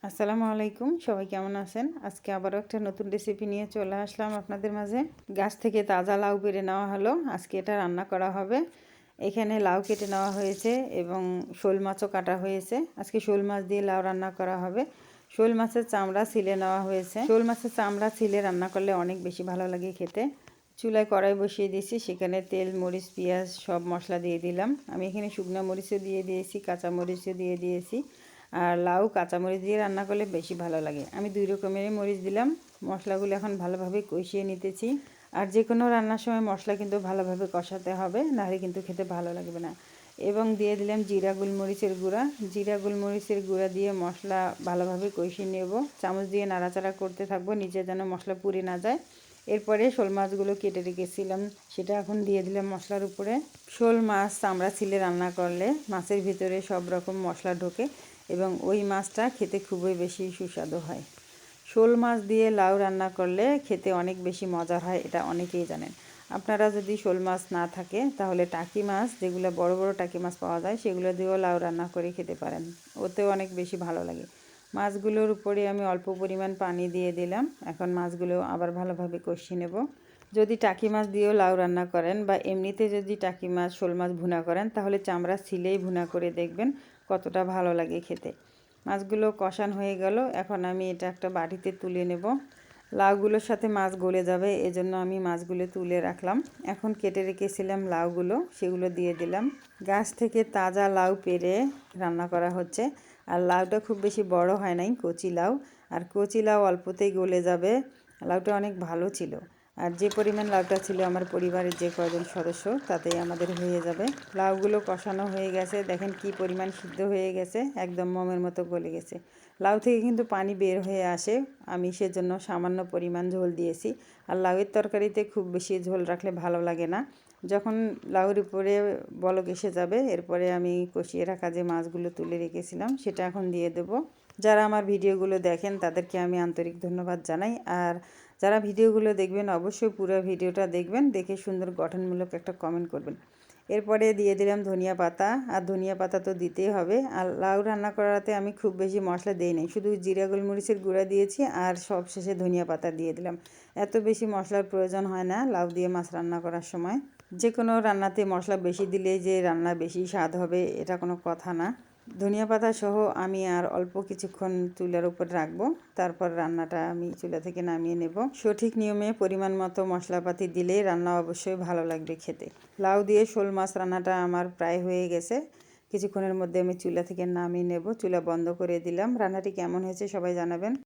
আসসালামু আলাইকুম, সবাই কেমন আছেন? আজকে আবারও একটা নতুন রেসিপি নিয়ে চলে আসলাম আপনাদের মাঝে। গাছ থেকে তাজা লাউ পেড়ে নেওয়া হলো, আজকে এটা রান্না করা হবে। এখানে লাউ কেটে নেওয়া হয়েছে এবং শোল মাছও কাটা হয়েছে। আজকে শোল মাছ দিয়ে লাউ রান্না করা হবে। শোল মাছের চামড়া ছিলে নেওয়া হয়েছে। শোল মাছের চামড়া ছিলে রান্না করলে অনেক বেশি ভালো লাগে খেতে। চুলায় কড়াই বসিয়ে দিয়েছি, সেখানে তেল, মরিচ, পেঁয়াজ সব মশলা দিয়ে দিলাম। আমি এখানে শুকনো মরিচও দিয়ে দিয়েছি, কাঁচা মরিচও দিয়ে দিয়েছি। আর লাউ কাঁচামরিচ দিয়ে রান্না করলে বেশি ভালো লাগে। আমি 2 রকমেরই মরিচ দিলাম। মশলাগুলো এখন ভালোভাবে কষিয়ে নিতেছি। আর যে কোনো রান্নার সময় মশলা কিন্তু ভালোভাবে কষাতে হবে, নাহলে কিন্তু খেতে ভালো লাগবে না। এবং দিয়ে দিলাম জিরা গোলমরিচের গুঁড়া। জিরা গোলমরিচের গুঁড়া দিয়ে মশলা ভালোভাবে কষিয়ে নেব। চামচ দিয়ে নাড়াচাড়া করতে থাকবো, নিচে যেন মশলা পুড়ে না যায়। এরপরে শোল মাছগুলো কেটে রেখেছিলাম, সেটা এখন দিয়ে দিলাম মশলার উপরে। শোল মাছ চামড়া ছিলে রান্না করলে মাছের ভিতরে সব রকম মশলা ঢোকে এবং ওই মাছটা খেতে খুবই বেশি সুস্বাদু হয়। শোল মাছ দিয়ে লাউ রান্না করলে খেতে অনেক বেশি মজার হয়, এটা অনেকেই জানেন। আপনারা যদি শোল মাছ না থাকে তাহলে টাকি মাছ, যেগুলো বড় বড় টাকি মাছ পাওয়া যায়, সেগুলো দিয়েও লাউ রান্না করে খেতে পারেন, ওতেও অনেক বেশি ভালো লাগে। মাছগুলোর উপরে আমি অল্প পরিমাণ পানি দিয়ে দিলাম। এখন মাছগুলো আবার ভালোভাবে কষিয়ে নেব। যদি টাকি মাছ দিয়েও লাউ রান্না করেন বা এমনিতে যদি টাকি মাছ, শোল মাছ ভুনা করেন, তাহলে চামড়া ছিলেই ভুনা করে দেখবেন কতটা ভালো লাগে খেতে। মাছগুলো কষান হয়ে গেল, এখন আমি এটা একটা বাটিতে তুলে নেব। লাউগুলোর সাথে মাছ গলে যাবে, এজন্য আমি মাছগুলো তুলে রাখলাম। এখন কেটে রেখেছিলাম লাউগুলো, সেগুলো দিয়ে দিলাম। গাছ থেকে তাজা লাউ পেড়ে রান্না করা হচ্ছে। আর লাউটা খুব বেশি বড় হয় নাই, কচি লাউ। আর কচি লাউ অল্পতেই গলে যাবে। লাউটা অনেক ভালো ছিল। আর যে পরিমাণ লাউটা ছিল আমার পরিবারের যে কয়জন সদস্য, তাতেই আমাদের হয়ে যাবে। লাউগুলো কষানো হয়ে গেছে, দেখেন কি পরিমাণ সিদ্ধ হয়ে গেছে, একদম মোমের মতো গলে গেছে। লাউ থেকে কিন্তু পানি বের হয়ে আসে, আমি সেজন্য সামান্য পরিমাণ ঝোল দিয়েছি। আর লাউয়ের তরকারিতে খুব বেশি ঝোল রাখলে ভালো লাগে না। যখন লাউর উপরে বলক এসে যাবে, এরপরে আমি কষিয়ে রাখা যে মাছগুলো তুলে রেখেছিলাম সেটা এখন দিয়ে দেব। যারা আমার ভিডিওগুলো দেখেন তাদেরকে আমি আন্তরিক ধন্যবাদ জানাই। আর যারা ভিডিওগুলো দেখবেন অবশ্যই পুরো ভিডিওটা দেখবেন, দেখে সুন্দর গঠনমূলক একটা কমেন্ট করবেন। এরপরে দিয়ে দিলাম ধনিয়া পাতা, আর ধনিয়া পাতা তো দিতেই হবে। আর লাউ রান্না করাতে আমি খুব বেশি মশলা দিই নাই, শুধু জিরা গোলমরিচের গুঁড়া দিয়েছি আর সব শেষে ধনিয়া পাতা দিয়ে দিলাম। এত বেশি মশলার প্রয়োজন হয় না লাউ দিয়ে মাছ রান্না করার সময়। যে কোনো রান্নাতে মশলা বেশি দিলে যে রান্না বেশি স্বাদ হবে, এটা কোনো কথা না। ধনিয়া পাতা সহ আমি আর অল্প কিছুক্ষণ চুলার উপর রাখবো, তারপর রান্নাটা আমি চুলা থেকে নামিয়ে নেব। সঠিক নিয়মে পরিমাণ মতো মশলাপাতি দিলে রান্না অবশ্যই ভালো লাগবে খেতে। লাউ দিয়ে শোল মাছ রান্নাটা আমার প্রায় হয়ে গেছে, কিছুক্ষণের মধ্যে আমি চুলা থেকে নামিয়ে নেব। চুলা বন্ধ করে দিলাম। রান্নাটি কেমন হয়েছে সবাই জানাবেন।